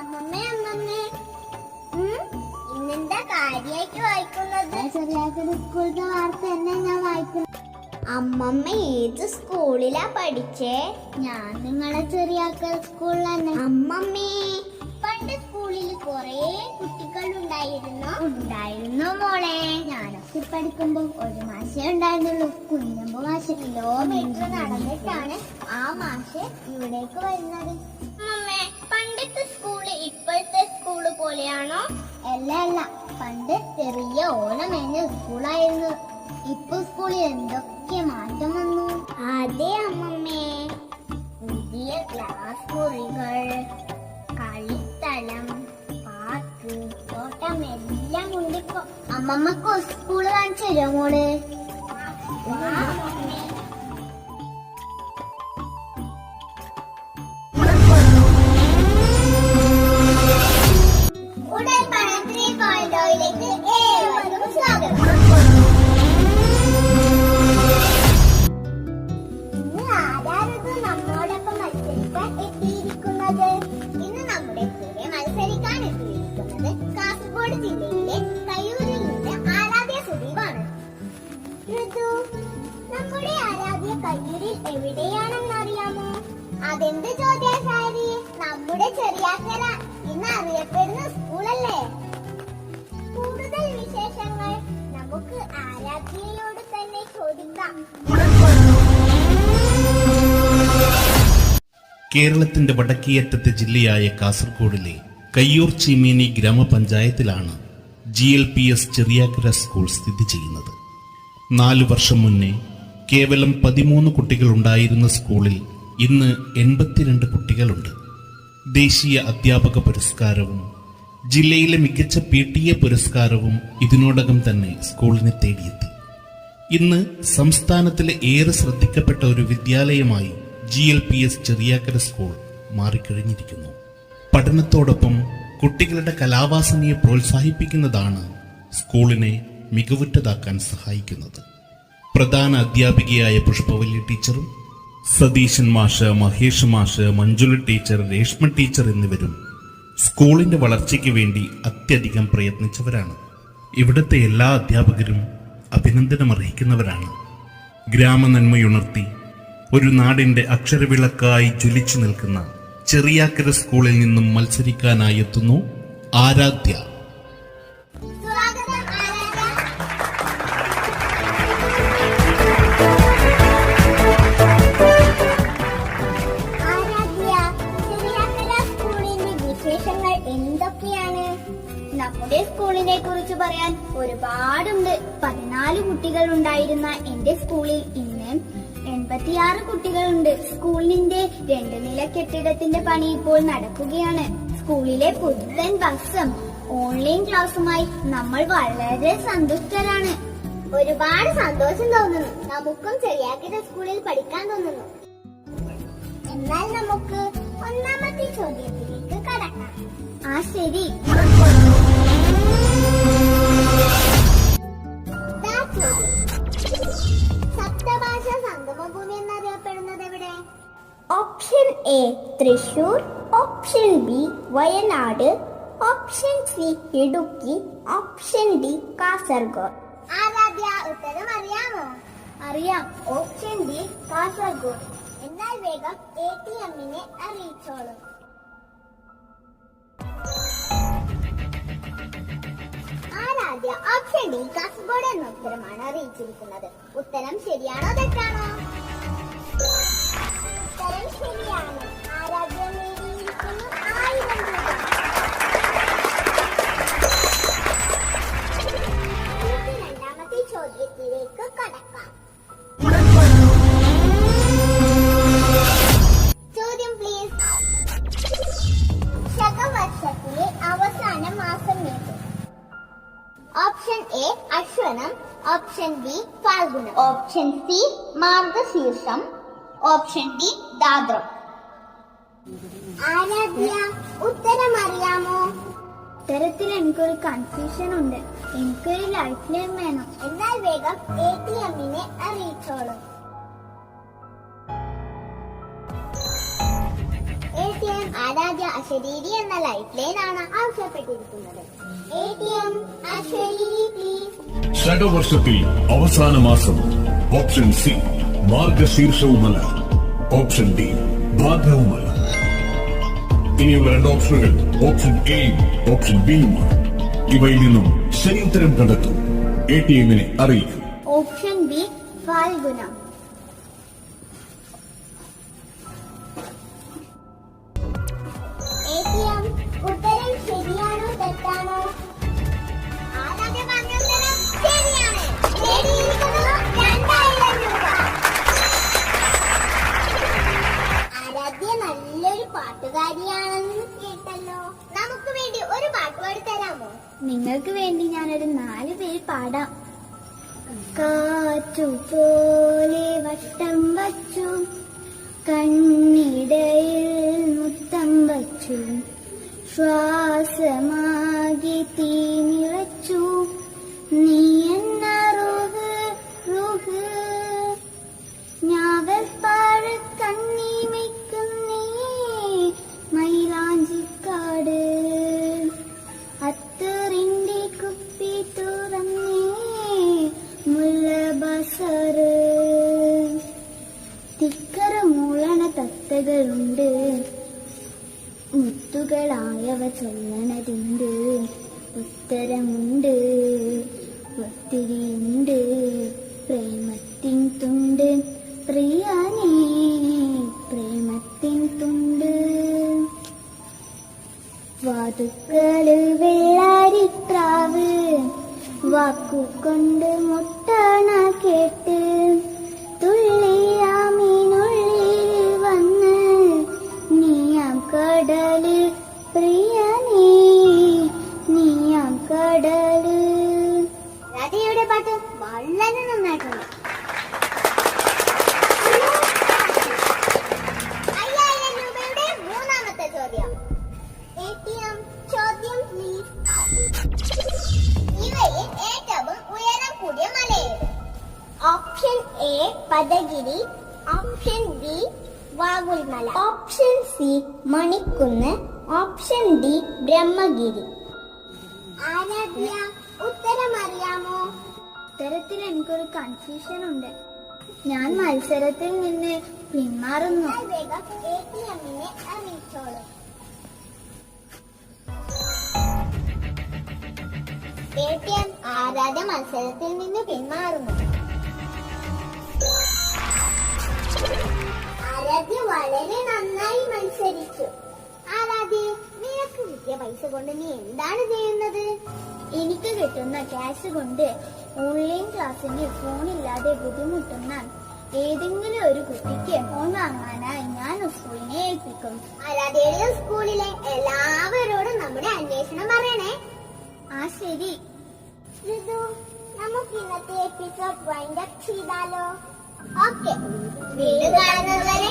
അമ്മമ്മേ അമ്മമ്മേ, ഇന്നെന്താ കാര്യമായിട്ട് വായിക്കുന്നത്? ചെറിയാക്കൊരു സ്കൂളിന്റെ വാർത്ത തന്നെ ഞാൻ വായിക്കുന്നു. അമ്മമ്മ ഏത് സ്കൂളിലാ പഠിച്ചേ? ഞാൻ നിങ്ങളെ ചെറിയാക്കൽ സ്കൂളിൽ തന്നെ. അമ്മമ്മേ, പണ്ട് സ്കൂളിൽ കൊറേ കുട്ടികൾ ഉണ്ടായിരുന്നു മോളെ. ഞാനൊക്കെ പഠിക്കുമ്പോ ഒരു മാഷേ ഉണ്ടായിരുന്നുള്ളൂ, കുഞ്ഞമ്പ് മാഷ്. കിലോമീറ്റർ നടന്നിട്ടാണ് ആ മാഷ് ഇവിടേക്ക് വരുന്നത്. അമ്മമ്മേ, പണ്ടത്തെ സ്കൂള് ഇപ്പോഴത്തെ സ്കൂള് പോലെയാണോ? അല്ല, പണ്ട് ചെറിയ ഓലമേഞ്ഞ സ്കൂളായിരുന്നു. ഇപ്പൊ സ്കൂളിൽ എന്തൊക്കെ മാറ്റം വന്നു. അതെ അമ്മമ്മേ, പുതിയ ക്ലാസ് മുറികൾ, കളിസ്ഥലം, പാർക്ക്, തോട്ടം എല്ലാം ഉണ്ട് ഇപ്പൊ. അമ്മമ്മക്ക് സ്കൂള് കാണിച്ചു തരുമോ മോള്? ഇന്ന് നമ്മുടെ കൂടെ മത്സരിക്കാൻ എത്തിയിരിക്കുന്നത് കാസർഗോഡ് ജില്ലയിലെ കയ്യൂരിൽ നിന്ന് ആരാധ്യ സുദീപാണ്. നമ്മുടെ ആരാധ്യ കയ്യൂരിൽ എവിടെയാണെന്ന് അറിയാമോ? അതെന്ത് ചോദ്യാശാരി, നമ്മുടെ ചെറിയാക്കര ഇന്ന് അറിയപ്പെടുന്ന സ്കൂളല്ലേ. കൂടുതൽ വിശേഷങ്ങൾ നമുക്ക് ആരാധ്യയോട് തന്നെ ചോദിക്കാം. കേരളത്തിന്റെ വടക്കേയറ്റത്തെ ജില്ലയായ കാസർഗോഡിലെ കയ്യൂർ ചീമേനി ഗ്രാമപഞ്ചായത്തിലാണ് GLPS ചെറിയാക്കര സ്കൂൾ സ്ഥിതി ചെയ്യുന്നത്. 4 വർഷം മുന്നേ കേവലം 13 കുട്ടികൾ ഉണ്ടായിരുന്ന സ്കൂളിൽ ഇന്ന് 82 കുട്ടികളുണ്ട്. ദേശീയ അധ്യാപക പുരസ്കാരവും ജില്ലയിലെ മികച്ച PTA പുരസ്കാരവും ഇതിനോടകം തന്നെ സ്കൂളിനെ തേടിയെത്തി. ഇന്ന് സംസ്ഥാനത്തിലെ ഏറെ ശ്രദ്ധിക്കപ്പെട്ട ഒരു വിദ്യാലയമായി GLPS ചെറിയാക്കര സ്കൂൾ മാറിക്കഴിഞ്ഞിരിക്കുന്നു. പഠനത്തോടൊപ്പം കുട്ടികളുടെ കലാവാസനയെ പ്രോത്സാഹിപ്പിക്കുന്നതാണ് സ്കൂളിനെ മികവുറ്റതാക്കാൻ സഹായിക്കുന്നത്. പ്രധാന അധ്യാപികയായ പുഷ്പവല്ലി ടീച്ചറും സതീശൻ മാഷ്, മഹേഷ് മാഷ്, മഞ്ജുല ടീച്ചർ, രേഷ്മ ടീച്ചർ എന്നിവരും സ്കൂളിന്റെ വളർച്ചയ്ക്ക് വേണ്ടി അത്യധികം പ്രയത്നിച്ചവരാണ്. ഇവിടുത്തെ എല്ലാ അധ്യാപകരും അഭിനന്ദനമർഹിക്കുന്നവരാണ്. ഗ്രാമനന്മയുണർത്തി ഒരു നാടിന്റെ അക്ഷരവിളക്കായി ജ്വലിച്ചു നിൽക്കുന്ന ചെറിയാക്കര സ്കൂളിൽ നിന്നും മത്സരിക്കാനായി എത്തുന്നു ആരാധ്യ. വിശേഷങ്ങൾ എന്തൊക്കെയാണ്? നമ്മുടെ സ്കൂളിനെ കുറിച്ച് പറയാൻ ഒരുപാടുണ്ട്. 14 കുട്ടികൾ ഉണ്ടായിരുന്ന എന്റെ സ്കൂളിൽ ഇന്ന് 86 കുട്ടികളുണ്ട്. സ്കൂളിന്റെ 2 നില കെട്ടിടത്തിന്റെ പണി ഇപ്പോൾ നടക്കുകയാണ്. സ്കൂളിലെ പുത്തൻ ബസ്സും ഓൺലൈൻ ക്ലാസുമായി നമ്മൾ വളരെ സന്തുഷ്ടരാണ്. ഒരുപാട് സന്തോഷം തോന്നുന്നു. നമുക്കും ചെറിയാക്കര സ്കൂളിൽ പഠിക്കാൻ തോന്നുന്നു. എന്നാൽ നമുക്ക് ഒന്നാമത്തെ ചോദ്യത്തിലേക്ക് കടക്കാം. ശരി. സപ്തഭാഷ സംഗമഭൂമി എന്നറിയപ്പെടുന്നത് എവിടെ? Option A Thrissur, option B Wayanad, option C Idukki, option D Kasaragod. Aradhya, ഉത്തരം അറിയാമോ? അറിയാം, ഓപ്ഷൻ ഡി കാസർഗോഡ്. എന്നാൽ വേഗം ATM-നെ അറിയിച്ചോളൂ. ആരാധ്യ ഓപ്ഷൻ ഡി കാസർഗോഡ് എന്ന ഉത്തരമാണ് അറിയിച്ചിരിക്കുന്നത്. ഉത്തരം ശരിയാണോ തെറ്റാണോ? ഉത്തരം ശരിയാണ്. ആരാധ്യ നേടിയിരിക്കുന്നു 1000 രൂപ. രണ്ടാമത്തെ ചോദ്യത്തിലേക്ക് കടക്കാം. ചോദ്യം പ്ലീസ്. ശകവർഷത്തിലെ അവസാന മാസം ഏത്? ഓപ്ഷൻ എ അശ്വനം, ഓപ്ഷൻ ബി ഫാൽഗുനം, ഓപ്ഷൻ സി മാർഗശീർഷം, ഓപ്ഷൻ ഡി ദാദ്രം. ആരാധ്യ, ഉത്തരം അറിയാമോ? ഉത്തരത്തിൽ എനിക്കൊരു കൺഫ്യൂഷൻ ഉണ്ട്. എനിക്കൊരു ലൈഫ് ലൈൻ വേണം. എന്നാൽ വേഗം ATM-നെ അറിയിച്ചോളൂ. ATM ആരാധ്യ അശരീരി എന്ന ലൈഫ് ലൈൻ ആണ് ആവശ്യപ്പെട്ടിരിക്കുന്നത്. ATM അശരീരി please. ശകവർഷത്തിൽ അവസാന മാസം ഓപ്ഷൻ സി മാർഗശീർഷവുമല്ല, ഓപ്ഷൻ ഡി ഭാദ്രവുമല്ല. ഇനിയുള്ള 2 ഓപ്ഷനുകൾ ഓപ്ഷൻ എയും ഓപ്ഷൻ ബിയുമാണ്. ഇവയിൽ നിന്നും ശരിയുത്തരം കണ്ടെത്തും. ATMനെ അറിയിക്കും. Option B ഫാൽഗുനം. ATM ഉത്തരം ശരിയാണോ തെറ്റാണോ? ആരാധ്യ പറഞ്ഞ ഉത്തരം ശരിയാണ്. നേടിയിരിക്കുന്നത് 2000 രൂപ. ആരാധ്യ നല്ലൊരു പാട്ടുകാരിയാണെന്ന് കേട്ടല്ലോ. നമുക്ക് വേണ്ടി ഒരു പാട്ട് പാടി തരാമോ? നിങ്ങൾക്ക് വേണ്ടി ഞാനൊരു 4 പേര് പാടാം. കാറ്റുപോലെ വട്ടം വച്ചു, കണ്ണിടയിൽ മുത്തം വച്ചു, ശ്വാസമാകി തീ നിറച്ചു, നീ എന്ന റുഹ് റുഹ്, ഞാവൽപ്പാഴ കണ്ണി വയ്ക്കുന്നേ മൈലാഞ്ചിക്കാട്, അത്തറിന്റെ കുപ്പി തുറന്നേ മുല്ലബസറ്, തിക്കറ മൂളണ തത്തകളുണ്ട്, മുത്തുകളായവ ചൊല്ലണതുണ്ട്, ഉത്തരമുണ്ട് ഒത്തിരിയുണ്ട്, പ്രേമത്തിൻ തുണ്ട് പ്രിയാനേ പ്രേമത്തിൻ തുണ്ട്, വാതുക്കള് വെള്ളാരിപ്രാവ്, വാക്കുകൊണ്ട് മുട്ടണ കേട്ട്, തുള്ളിയാമിനുള്ളിൽ വന്ന് നീയാം കടല് പ്രിയനേ നീയാം കടല്. രാധയുടെ പാട്ട് വളരെ നന്നായിട്ടുണ്ട്. 5000 രൂപയുടെ മൂന്നാമത്തെ ചോദ്യം. ATM ചോദ്യം പ്ലീസ്. ഇവയിൽ ഏറ്റവും ഉയരം കൂടിയ മലയേത്? Option A Padagiri, option B Vagulmala, option C Manikkunnu, option D Brahmagiri. Aaradhya ഉത്തരം അറിയാമോ? ഉത്തരത്തിൽ എനിക്കൊരു കൺഫ്യൂഷൻ ഉണ്ട്. ഞാൻ മത്സരത്തിൽ നിന്ന് പിന്മാറുന്നു. വേഗം ATMനെ അറിയിച്ചോളൂ. ATM ആരാധ്യ മത്സരത്തിൽ നിന്ന് പിന്മാറുന്നു. ആരാധ്യ വളരെ നന്നായി മത്സരിച്ചു. ആരാധ്യ, നിനക്ക് കിട്ടിയ പൈസ കൊണ്ട് നീ എന്താണ് ചെയ്യുന്നത്? എനിക്ക് കിട്ടുന്ന ക്യാഷ് കൊണ്ട് ഓൺലൈൻ ക്ലാസ്സിന് ഫോണില്ലാതെ ബുദ്ധിമുട്ടുന്ന ഏതെങ്കിലും ഒരു കുട്ടിക്ക് ഫോൺ വാങ്ങാനായി ഞാൻ സ്കൂളിനെ ഏൽപ്പിക്കും. ആരാധ്യയുടെ സ്കൂളിലെ എല്ലാവരോടും നമ്മുടെ അന്വേഷണം പറയണേ. ആ ശരി. ഋതു, നമുക്ക് ഇന്നത്തെ എപ്പിസോഡ് വൈൻഡ് അപ്പ് ചെയ്താലോ? ഓക്കെ, വീണ്ടും കാണുന്നത് വരെ